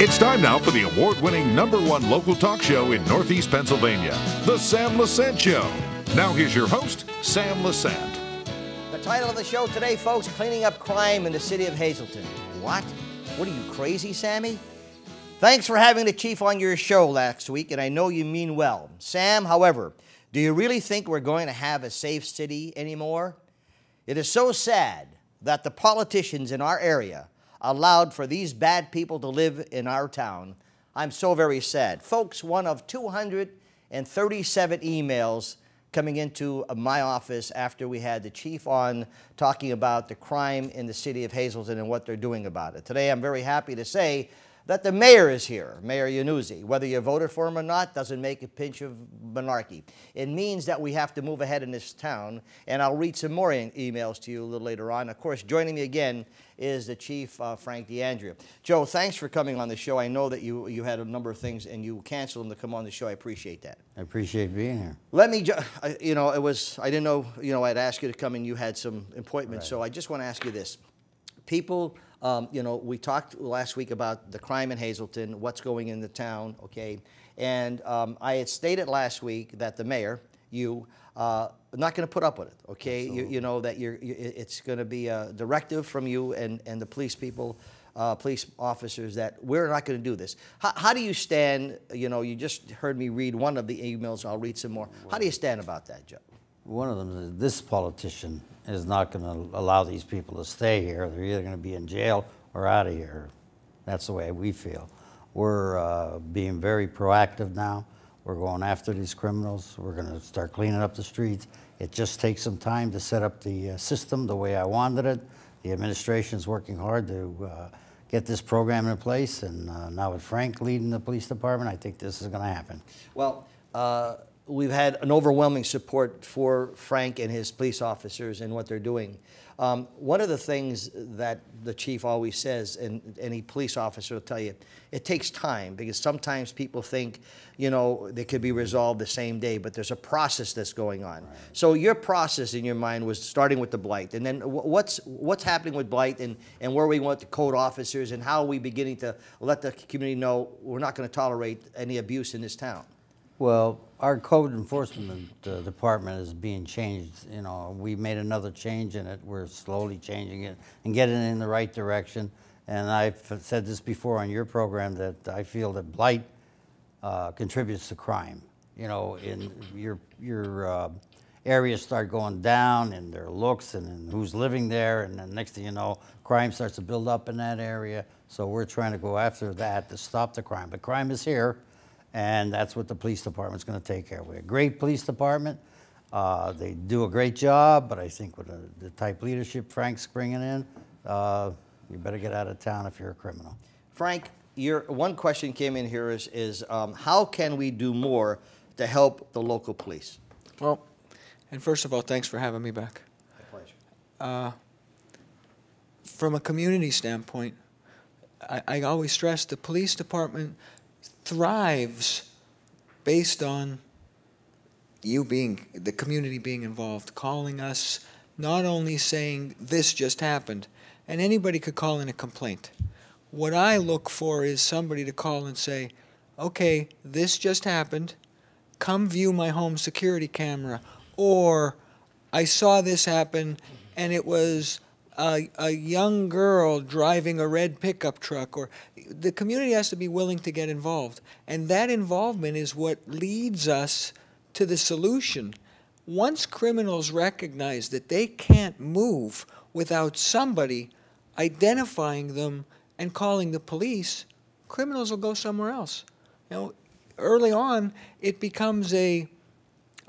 It's time now for the award-winning #1 local talk show in Northeast Pennsylvania, The Sam Lesante Show. Now here's your host, Sam Lesante. The title of the show today, folks, Cleaning Up Crime in the City of Hazleton. What? What are you, crazy, Sammy? Thanks for having the chief on your show last week, and I know you mean well. Sam, however, do you really think we're going to have a safe city anymore? It is so sad that the politicians in our area allowed for these bad people to live in our town. I'm so very sad. Folks, one of 237 emails coming into my office after we had the chief on talking about the crime in the city of Hazleton and what they're doing about it. Today, I'm very happy to say that the mayor is here, Mayor Yannuzzi. Whether you voted for him or not doesn't make a pinch of monarchy. It means that we have to move ahead in this town, and I'll read some more emails to you a little later on. Of course, joining me again is the chief, Frank DeAndrea. Joe, thanks for coming on the show. I know that you had a number of things and you canceled them to come on the show. I appreciate that. I appreciate being here. Let me, I didn't know, I'd ask you to come and you had some appointments, right. So I just want to ask you this. People, we talked last week about the crime in Hazleton, what's going in the town, okay? And I had stated last week that the mayor, are not going to put up with it, okay? You know that it's going to be a directive from you and the police people, police officers, that we're not going to do this. How do you stand? You just heard me read one of the emails. I'll read some more. How do you stand about that, Joe? One of them is this politician is not going to allow these people to stay here. They're either going to be in jail or out of here. That's the way we feel. We're being very proactive now. We're going after these criminals. We're going to start cleaning up the streets. It just takes some time to set up the system the way I wanted it. The administration's working hard to get this program in place, and now with Frank leading the police department, I think this is going to happen. Well, we've had an overwhelming support for Frank and his police officers and what they're doing. One of the things that the chief always says, and any police officer will tell you, it takes time, because sometimes people think, they could be resolved the same day, but there's a process that's going on. Right. So your process in your mind was starting with the blight, and then what's happening with blight, and where we want the code officers, and how are we beginning to let the community know we're not going to tolerate any abuse in this town? Well, our code enforcement department is being changed. We made another change in it. We're slowly changing it and getting it in the right direction. And I've said this before on your program, that I feel that blight contributes to crime. In your areas start going down in their looks and who's living there, and then next thing you know, crime starts to build up in that area. So we're trying to go after that to stop the crime. But crime is here. And that's what the police department's going to take care of. We're a great police department. They do a great job, but I think with the type leadership Frank's bringing in, you better get out of town if you're a criminal. Frank, one question came in here is how can we do more to help the local police? Well, and first of all, thanks for having me back. My pleasure. From a community standpoint, I always stress the police department thrives based on the community being involved, calling us, not only saying this just happened, and anybody could call in a complaint. What I look for is somebody to call and say, okay, this just happened, come view my home security camera, or I saw this happen and it was a young girl driving a red pickup truck, or the community has to be willing to get involved. And that involvement is what leads us to the solution. Once criminals recognize that they can't move without somebody identifying them and calling the police, criminals will go somewhere else. Early on, it becomes a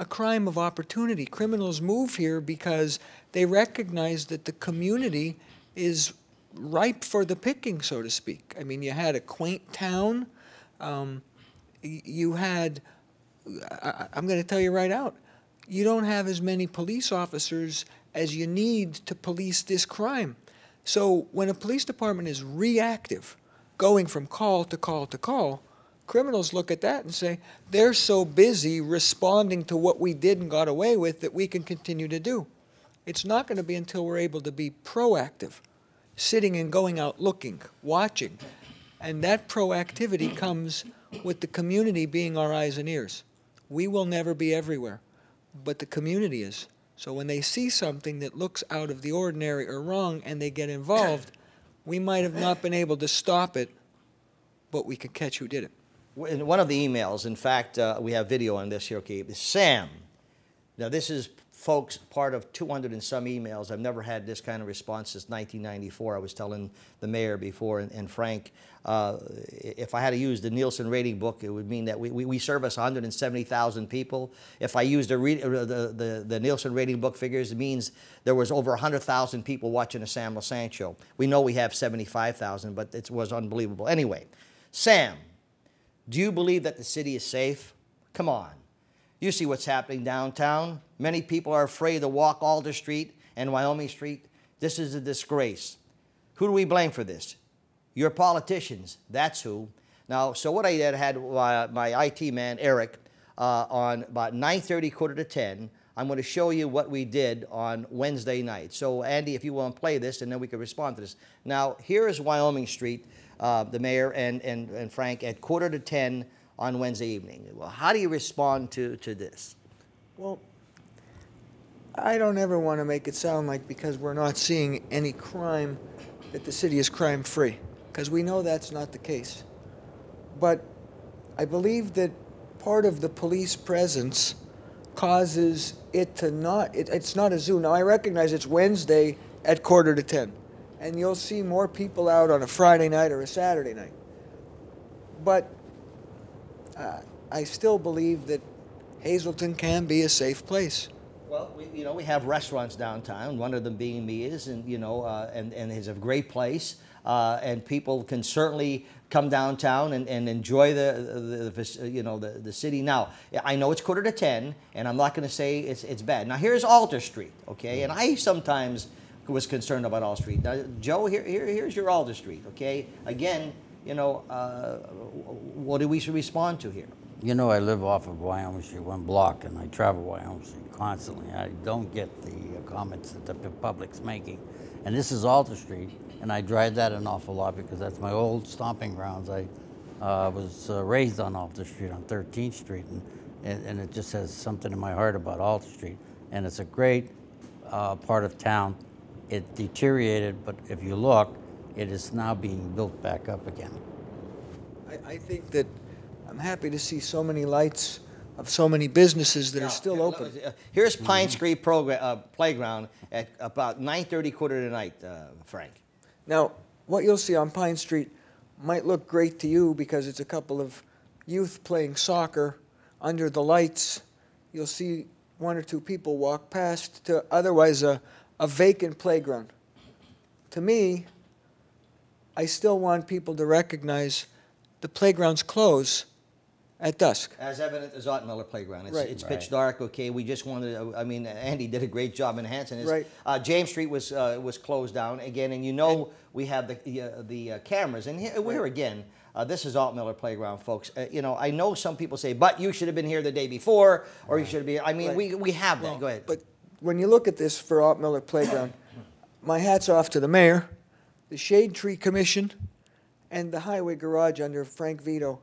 crime of opportunity. Criminals move here because they recognize that the community is ripe for the picking, so to speak. I mean, you had a quaint town. You had, I'm going to tell you right out, you don't have as many police officers as you need to police this crime. So when a police department is reactive, going from call to call to call, criminals look at that and say, they're so busy responding to what we did and got away with that we can continue to do. It's not going to be until we're able to be proactive, sitting and going out looking, watching, And that proactivity comes with the community being our eyes and ears. We will never be everywhere, but the community is. So when they see something that looks out of the ordinary or wrong and they get involved, we might have not been able to stop it, but we could catch who did it. In one of the emails, in fact, we have video on this here, okay, Sam. Now, this is, folks, part of 200 and some emails. I've never had this kind of response since 1994. I was telling the mayor before, and Frank, if I had to use the Nielsen rating book, it would mean that we service 170,000 people. If I used the Nielsen rating book figures, it means there was over 100,000 people watching the Sam Lesante show. We know we have 75,000, but it was unbelievable. Anyway, Sam, do you believe that the city is safe? Come on. You see what's happening downtown. Many people are afraid to walk Alder Street and Wyoming Street. This is a disgrace. Who do we blame for this? Your politicians. That's who. Now, so what I did, I had my IT man, Eric, on about 9:30, quarter to 10. I'm going to show you what we did on Wednesday night. So, Andy, if you want to play this, and then we can respond to this. Now, here is Wyoming Street, the mayor and Frank, at quarter to 10 on Wednesday evening. Well, how do you respond to this? Well, I don't ever want to make it sound like because we're not seeing any crime that the city is crime-free, because we know that's not the case. But I believe that part of the police presence causes it to not, it's not a zoo. Now, I recognize it's Wednesday at quarter to 10, and you'll see more people out on a Friday night or a Saturday night. But I still believe that Hazleton can be a safe place. Well, we have restaurants downtown, one of them being Mia's, and, and it's a great place. And people can certainly come downtown and enjoy the city. Now, I know it's quarter to 10, and I'm not going to say it's bad. Now, here's Alder Street, okay? And I sometimes was concerned about Alder Street. Now, Joe, here's your Alder Street, okay? Again, what do we respond to here? I live off of Wyoming Street, one block, and I travel Wyoming Street constantly. I don't get the comments that the public's making. And this is Alder Street, and I drive that an awful lot because that's my old stomping grounds. I was raised on Alder Street on 13th Street, and it just has something in my heart about Alder Street. And it's a great part of town. It deteriorated, but if you look, it is now being built back up again. I think that I'm happy to see so many lights of so many businesses that are still open. Here's Pine Street Playground at about 9:30, quarter to night, Frank. Now, what you'll see on Pine Street might look great to you because it's a couple of youth playing soccer under the lights. You'll see one or two people walk past to otherwise a vacant playground. To me, I still want people to recognize the playgrounds close at dusk. As evident as Ottmiller Playground. It's, right. It's pitch dark, okay? We just wanted to, Andy did a great job enhancing this. Right. James Street was closed down again, and we have the cameras. And here again, this is Ottmiller Playground, folks. I know some people say, but you should have been here the day before, or you should have been, we have that. Go ahead. But when you look at this for Ottmiller Playground, my hat's off to the mayor, the Shade Tree Commission, and the Highway Garage under Frank Vito,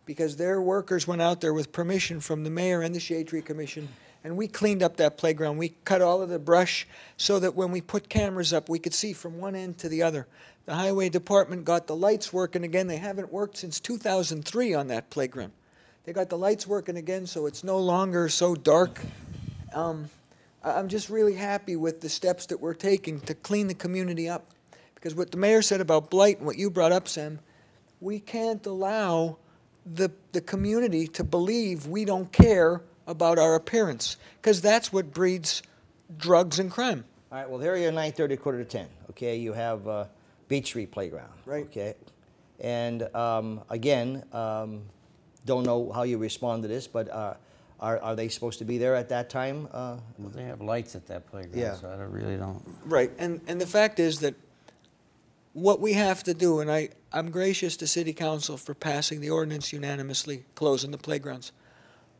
because their workers went out there with permission from the mayor and the Shade Tree Commission, and we cleaned up that playground. We cut all of the brush so that when we put cameras up, we could see from one end to the other. The Highway Department got the lights working again. They haven't worked since 2003 on that playground. They got the lights working again, so it's no longer so dark. I'm just really happy with the steps that we're taking to clean the community up. Because what the mayor said about blight and what you brought up, Sam, we can't allow the community to believe we don't care about our appearance, because that's what breeds drugs and crime. All right, well, there you're 9:30, quarter to 10, okay? You have Beach Street Playground, right? Okay, and again, don't know how you respond to this, but are they supposed to be there at that time? Well, they have lights at that playground, yeah. So I really don't. Right, and the fact is that what we have to do, and I'm gracious to City Council for passing the ordinance unanimously, closing the playgrounds,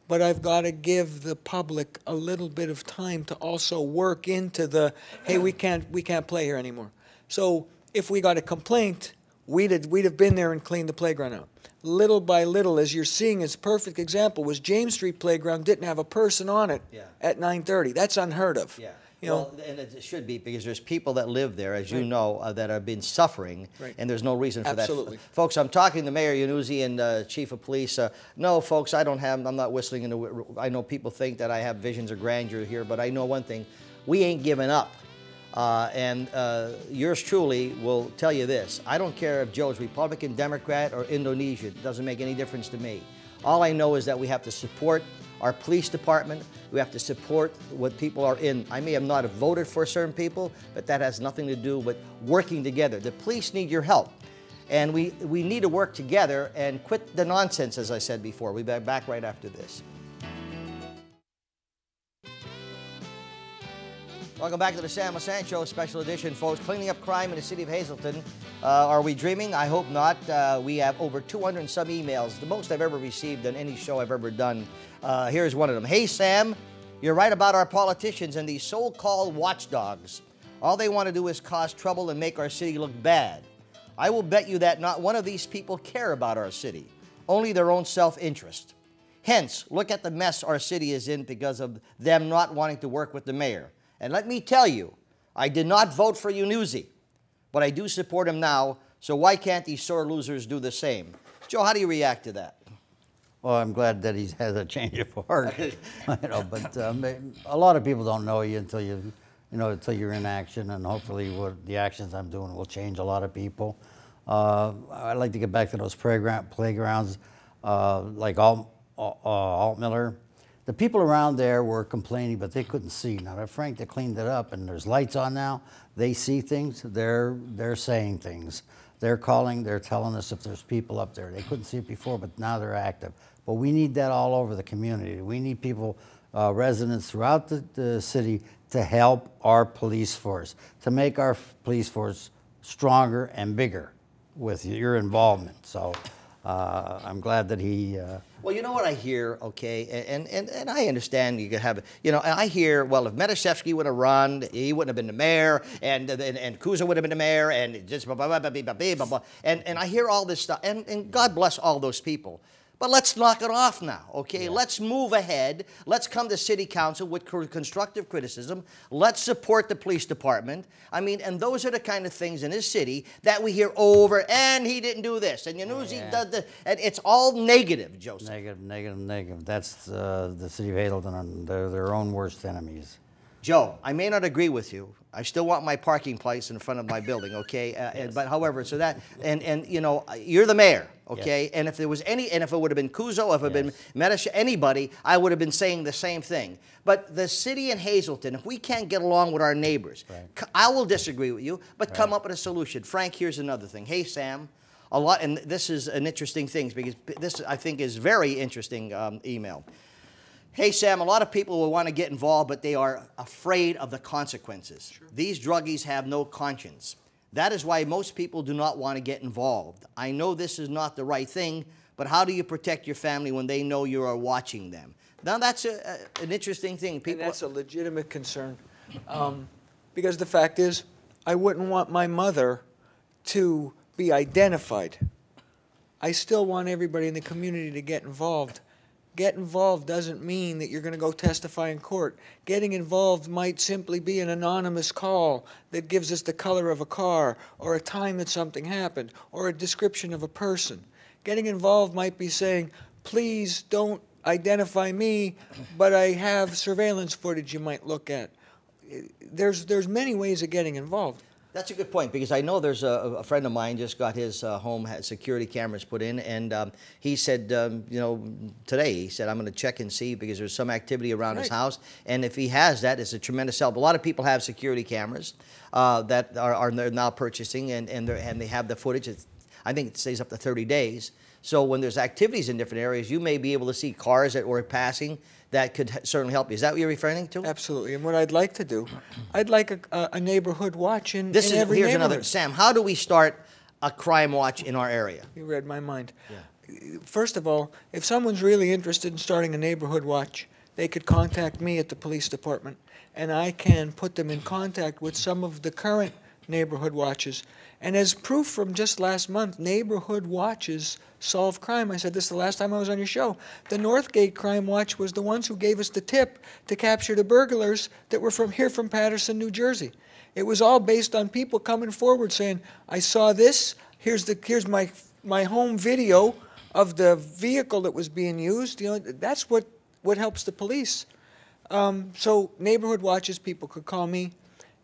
but I've got to give the public a little bit of time to also work into the, hey, we can't play here anymore. So if we got a complaint, we'd have been there and cleaned the playground out. Little by little, as you're seeing, as a perfect example was James Street Playground didn't have a person on it at 9:30. That's unheard of. Yeah. You know, well, and it should be, because there's people that live there, as you know, that have been suffering, and there's no reason for Absolutely. that. Folks, I'm talking to Mayor Yannuzzi and Chief of Police. No, folks, I'm not whistling in the. I know people think that I have visions of grandeur here, but I know one thing: we ain't giving up. And yours truly will tell you this: I don't care if Joe's Republican, Democrat, or Indonesian. It doesn't make any difference to me. All I know is that we have to support our police department. We have to support what people are in. I may have not have voted for certain people, but that has nothing to do with working together. The police need your help. And we need to work together and quit the nonsense, as I said before. We'll be back right after this. Welcome back to the Sam Lesante Show, special edition, folks. Cleaning up crime in the city of Hazleton. Are we dreaming? I hope not. We have over 200 and some emails, the most I've ever received on any show I've ever done. Here's one of them. Hey, Sam, you're right about our politicians and these so-called watchdogs. All they want to do is cause trouble and make our city look bad. I will bet you that not one of these people care about our city, only their own self-interest. Hence, look at the mess our city is in because of them not wanting to work with the mayor. And let me tell you, I did not vote for Yannuzzi, but I do support him now, so why can't these sore losers do the same? Joe, how do you react to that? Well, I'm glad that he has a change of heart. But a lot of people don't know you until until you're in action, and hopefully the actions I'm doing will change a lot of people. I'd like to get back to those playgrounds like Altmiller. The people around there were complaining, but they couldn't see. Now that Frank, they cleaned it up, and there's lights on now. They see things. They're saying things. They're calling. They're telling us if there's people up there. They couldn't see it before, but now they're active. But we need that all over the community. We need people, residents throughout the city, to help our police force, to make our police force stronger and bigger with your involvement. So I'm glad that he... Well, you know what I hear, okay, and I understand you could have, I hear, well, if Medashevsky would have run, he wouldn't have been the mayor, and Kuza would have been the mayor, and just blah, blah, blah, blah, blah, blah, blah, and I hear all this stuff, and God bless all those people. But let's knock it off now, okay? Yeah. Let's move ahead. Let's come to City Council with constructive criticism. Let's support the police department. I mean, and those are the kind of things in this city that we hear over, and he didn't do this, and Yannuzzi does the, and it's all negative, Joseph. Negative. That's the city of Hazleton, and they're their own worst enemies. Joe, I may not agree with you. I still want my parking place in front of my building, okay? Yes. But however, so that, and you're the mayor, okay? Yes. And if there was any, and if it would have been Kuzo, if it had been Medish, anybody, I would have been saying the same thing. But the city in Hazleton, if we can't get along with our neighbors, I will disagree with you, but come up with a solution. Frank, here's another thing. Hey, Sam, and this is an interesting thing, because this, I think, is very interesting email. Hey, Sam, a lot of people will want to get involved, but they are afraid of the consequences. Sure. These druggies have no conscience. That is why most people do not want to get involved. I know this is not the right thing, but how do you protect your family when they know you are watching them? Now, that's an interesting thing. And that's a legitimate concern. Because the fact is, I wouldn't want my mother to be identified. I still want everybody in the community to get involved. Get involved doesn't mean that you're going to go testify in court. Getting involved might simply be an anonymous call that gives us the color of a car, or a time that something happened, or a description of a person. Getting involved might be saying, please don't identify me, but I have surveillance footage you might look at. There's many ways of getting involved. That's a good point, because I know there's a friend of mine just got his home had security cameras put in, and he said, today, he said, I'm going to check and see, because there's some activity around his house, and if he has that, it's a tremendous help. A lot of people have security cameras that they're now purchasing, and they have the footage. I think it stays up to 30 days. So when there's activities in different areas, you may be able to see cars that were passing. That could certainly help you. Is that what you're referring to? Absolutely. And what I'd like to do, I'd like a neighborhood watch in every neighborhood. Here's another. Sam, how do we start a crime watch in our area? You read my mind. Yeah. First of all, if someone's really interested in starting a neighborhood watch, they could contact me at the police department, and I can put them in contact with some of the current neighborhood watches. And as proof from just last month, neighborhood watches solve crime. I said this the last time I was on your show. The Northgate Crime Watch was the ones who gave us the tip to capture the burglars that were from Paterson, New Jersey. It was all based on people coming forward saying, I saw this, here's my home video of the vehicle that was being used. You know, that's what helps the police. So neighborhood watches, people could call me,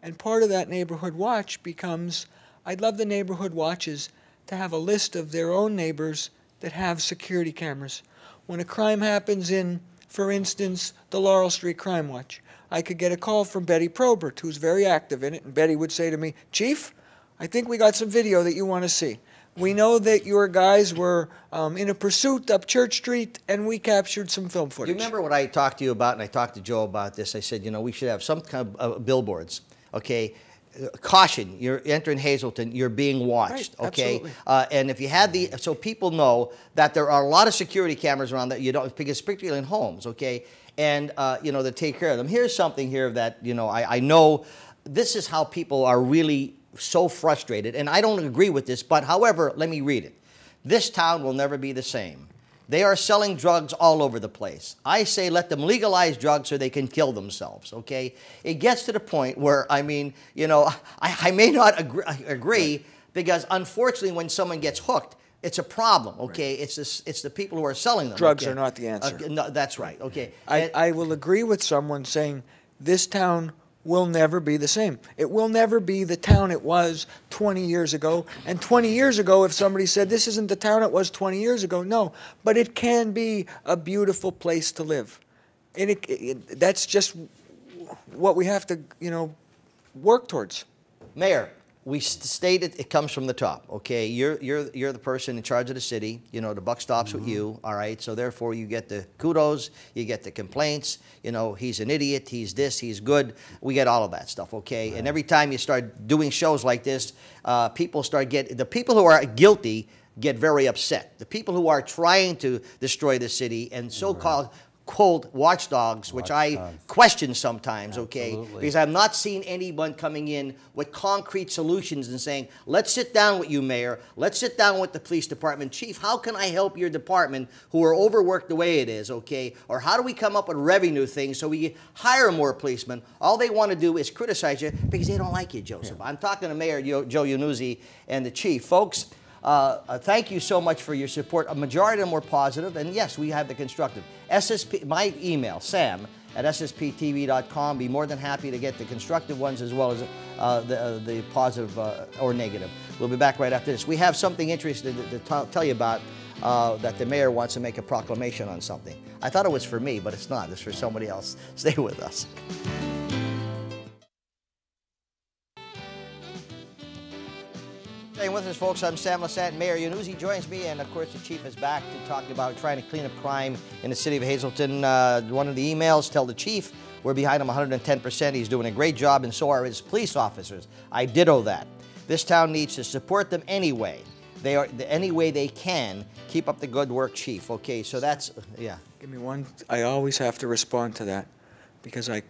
and part of that neighborhood watch becomes, I'd love the neighborhood watches to have a list of their own neighbors that have security cameras. When a crime happens in, for instance, the Laurel Street Crime Watch, I could get a call from Betty Probert, who's very active in it, and Betty would say to me, Chief, I think we got some video that you want to see. We know that your guys were in a pursuit up Church Street, and we captured some film footage. You remember what I talked to you about, and I talked to Joe about this? I said, you know, we should have some kind of billboards, okay? Caution, you're entering Hazleton, you're being watched, right, okay? absolutely. And if you had so people know that there are a lot of security cameras around that you don't, because particularly in homes, okay? And, you know, to take care of them. Here's something here that, you know, I know this is how people are really so frustrated, and I don't agree with this, but however, let me read it. This town will never be the same. They are selling drugs all over the place. I say let them legalize drugs so they can kill themselves, okay? It gets to the point where, I mean, you know, I may not agree because unfortunately when someone gets hooked, it's a problem, okay? Right. It's the people who are selling them. Drugs okay? are not the answer. No, that's right, okay. I will agree with someone saying this town will never be the same. It will never be the town it was 20 years ago. And 20 years ago, if somebody said, this isn't the town it was 20 years ago, no. But it can be a beautiful place to live. And that's just what we have to, you know, work towards. Mayor, we stated it comes from the top, okay? You're the person in charge of the city. You know, the buck stops with you, all right? So therefore, you get the kudos, you get the complaints. You know, he's an idiot, he's this, he's good. We get all of that stuff, okay? Right. And every time you start doing shows like this, people start the people who are guilty get very upset. The people who are trying to destroy the city and so-called cold watchdogs, which I question sometimes, okay? Because I've not seen anyone coming in with concrete solutions and saying, let's sit down with you, Mayor. Let's sit down with the police department. Chief, how can I help your department who are overworked the way it is, okay? Or how do we come up with revenue things so we hire more policemen? All they want to do is criticize you because they don't like you, Joseph. Yeah. I'm talking to Mayor Joe Yannuzzi and the Chief. Folks, thank you so much for your support. A majority of them were positive, and yes, we have the constructive. SSP, my email, sam@ssptv.com. Be more than happy to get the constructive ones as well as the positive or negative. We'll be back right after this. We have something interesting to tell you about that the mayor wants to make a proclamation on something. I thought it was for me, but it's not. It's for somebody else. Stay with us. Staying with us, folks, I'm Sam Lesante. Mayor Yannuzzi joins me, and of course the Chief is back to talk about trying to clean up crime in the city of Hazleton. One of the emails tell the Chief we're behind him 110%. He's doing a great job, and so are his police officers. I ditto that. This town needs to support them anyway. They are any way they can. Keep up the good work, Chief. Okay, so that's, yeah. Give me one. I always have to respond to that because I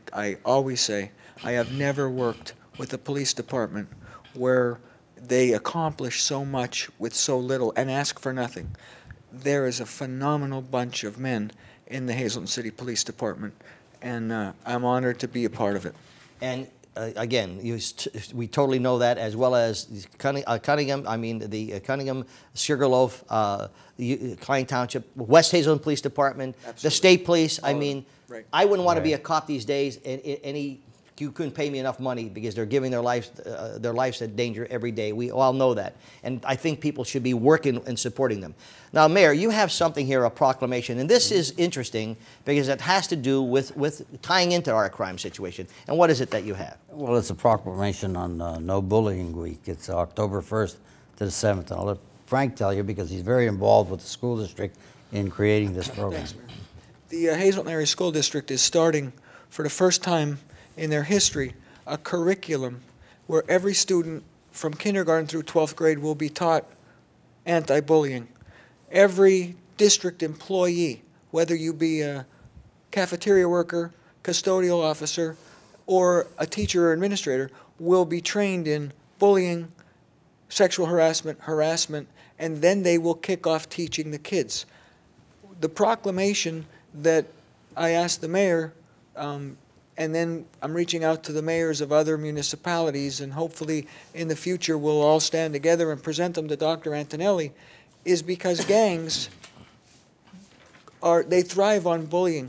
always say I have never worked with the police department where they accomplish so much with so little and ask for nothing. There is a phenomenal bunch of men in the Hazleton City Police Department, and I'm honored to be a part of it. And again, we totally know that, as well as Cunningham, I mean the Cunningham, Sugarloaf, Klein Township, West Hazleton Police Department, absolutely. The State Police. I mean, right. I wouldn't want to be a cop these days. You couldn't pay me enough money because they're giving their lives at danger every day. We all know that. And I think people should be working and supporting them. Now, Mayor, you have something here, a proclamation, and this is interesting because it has to do with tying into our crime situation. And what is it that you have? Well, it's a proclamation on No Bullying Week. It's October 1st to the 7th. And I'll let Frank tell you because he's very involved with the school district in creating this program. Thanks, Mayor. The Hazleton Area School District is starting for the first time in their history a curriculum where every student from kindergarten through 12th grade will be taught anti-bullying. Every district employee, whether you be a cafeteria worker, custodial officer, or a teacher or administrator, will be trained in bullying, sexual harassment, and then they will kick off teaching the kids. The proclamation that I asked the mayor, and then I'm reaching out to the mayors of other municipalities, and hopefully in the future we'll all stand together and present them to Dr. Antonelli, is because gangs they thrive on bullying.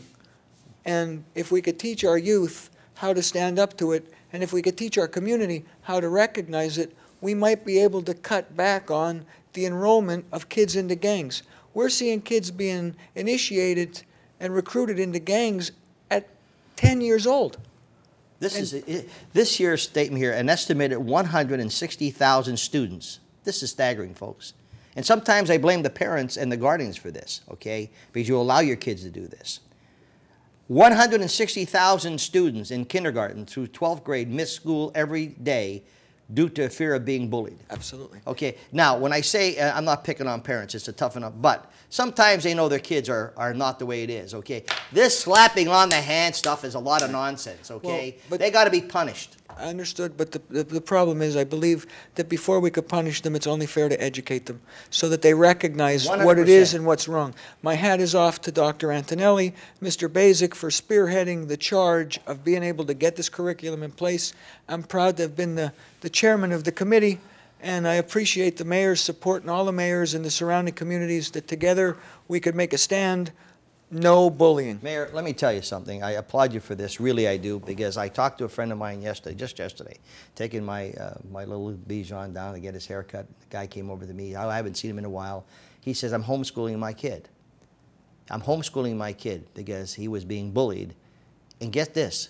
And if we could teach our youth how to stand up to it, and if we could teach our community how to recognize it, we might be able to cut back on the enrollment of kids into gangs. We're seeing kids being initiated and recruited into gangs at 10 years old. This year's statement here, an estimated 160,000 students. This is staggering, folks. And sometimes I blame the parents and the guardians for this, okay, because you allow your kids to do this. 160,000 students in kindergarten through 12th grade miss school every day due to fear of being bullied. Absolutely. Okay, now when I say, I'm not picking on parents, it's a tough enough, but sometimes they know their kids are not the way it is, okay? This slapping on the hand stuff is a lot of nonsense, okay? Well, but they got to be punished. I understood, but the problem is I believe that before we could punish them, it's only fair to educate them so that they recognize 100%. What it is and what's wrong. My hat is off to Dr. Antonelli, Mr. Basic for spearheading the charge of being able to get this curriculum in place. I'm proud to have been the chairman of the committee, and I appreciate the mayor's support and all the mayors in the surrounding communities that together we could make a stand. No bullying. Mayor, let me tell you something. I applaud you for this. Really, I do, because I talked to a friend of mine yesterday, just yesterday, taking my little Bichon down to get his hair cut. The guy came over to me. I haven't seen him in a while. He says, I'm homeschooling my kid. I'm homeschooling my kid because he was being bullied. And get this,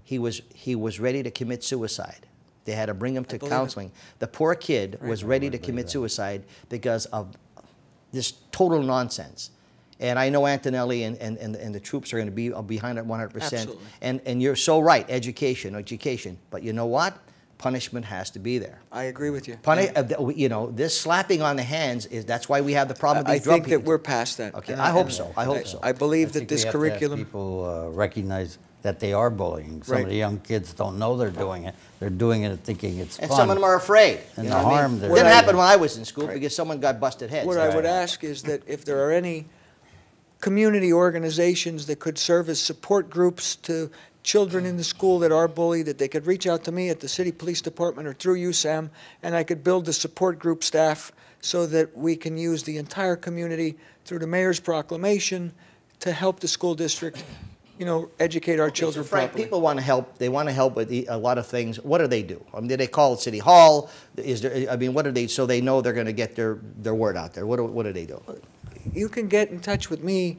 he was ready to commit suicide. They had to bring him to counseling. The poor kid was ready to commit suicide because of this total nonsense. And I know Antonelli and the troops are going to be behind it 100%. Absolutely. And you're so right, education. But you know what? Punishment has to be there. I agree with you. You know, this slapping on the hands, that's why we have the problem with these drug I think that we're past that. Okay, I hope so. I hope so. I believe that think this we have to have curriculum... people recognize that they are bullying. Some of the young kids don't know they're doing it. They're doing it thinking it's And fun. some of them are afraid. And you the know what I harm mean? they're It didn't doing. happen when I was in school Right. because someone got busted heads. What I would ask is that if there are any community organizations that could serve as support groups to children in the school that are bullied, that they could reach out to me at the city police department or through you, Sam, and I could build the support group staff so that we can use the entire community through the mayor's proclamation to help the school district, you know, educate our children So Frank, properly. people want to help. They want to help with a lot of things. What do they do? I mean, do they call City Hall? Is there? I mean, what do they? So they know they're going to get their word out there. What do they do? You can get in touch with me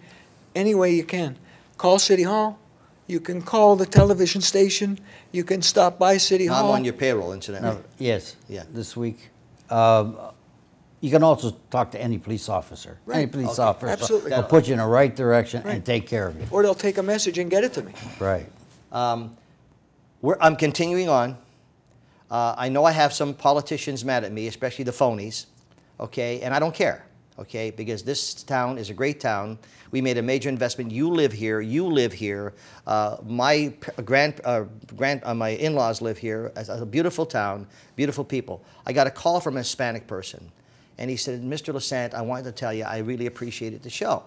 any way you can. Call City Hall. You can call the television station. You can stop by City I'm Hall. on your payroll, incidentally. No, yes, Yeah. this week. You can also talk to any police officer. Any police Okay. officer Absolutely. will put you in the right direction Right. and take care of you. Or they'll take a message and get it to me. Right. I'm continuing on. I know I have some politicians mad at me, especially the phonies, okay, and I don't care, okay, because this town is a great town. We made a major investment. You live here. My my in-laws live here. It's a beautiful town, beautiful people. I got a call from a Hispanic person, and he said, Mr. Lesante, I wanted to tell you I really appreciated the show.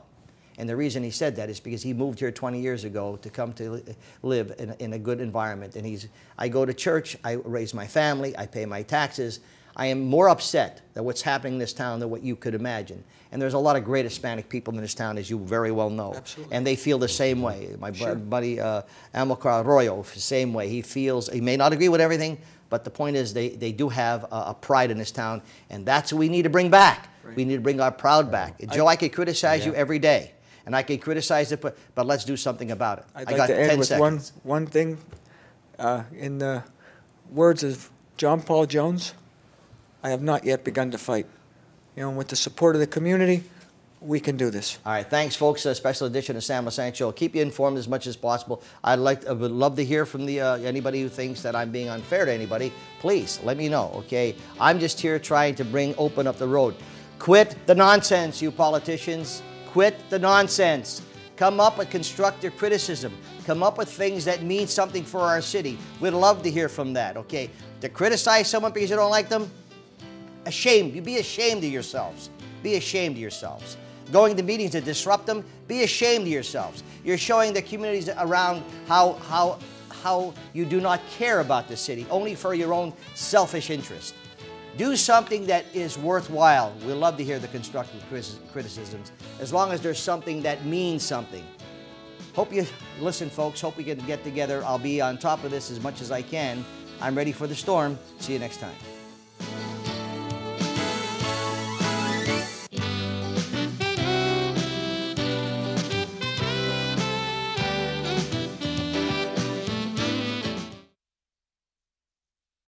And the reason he said that is because he moved here 20 years ago to come to live in a good environment. And I go to church, I raise my family, I pay my taxes. I am more upset at what's happening in this town than what you could imagine. And there's a lot of great Hispanic people in this town, as you very well know. Absolutely. And they feel the same way. My Sure. buddy Amilcar Arroyo, the same way. He may not agree with everything, but the point is they do have a pride in this town, and that's what we need to bring back. Right. We need to bring our proud back. Joe, I could criticize you every day. And I can criticize it, but let's do something about it. I'd I like got to 10 end with seconds. one thing. In the words of John Paul Jones, I have not yet begun to fight. You know, with the support of the community, we can do this. All right, thanks, folks. A special edition of Sam Lesante Show. Keep you informed as much as possible. I would love to hear from anybody who thinks that I'm being unfair to anybody. Please let me know. Okay, I'm just here trying to open up the road. Quit the nonsense, you politicians. Quit the nonsense. Come up with constructive criticism. Come up with things that mean something for our city. We'd love to hear from that, okay? To criticize someone because you don't like them, ashamed. You be ashamed of yourselves. Be ashamed of yourselves. Going to meetings to disrupt them, be ashamed of yourselves. You're showing the communities around how you do not care about the city, only for your own selfish interest. Do something that is worthwhile. We'd love to hear the constructive criticisms, as long as there's something that means something. Hope you listen, folks. Hope we can get together. I'll be on top of this as much as I can. I'm ready for the storm. See you next time.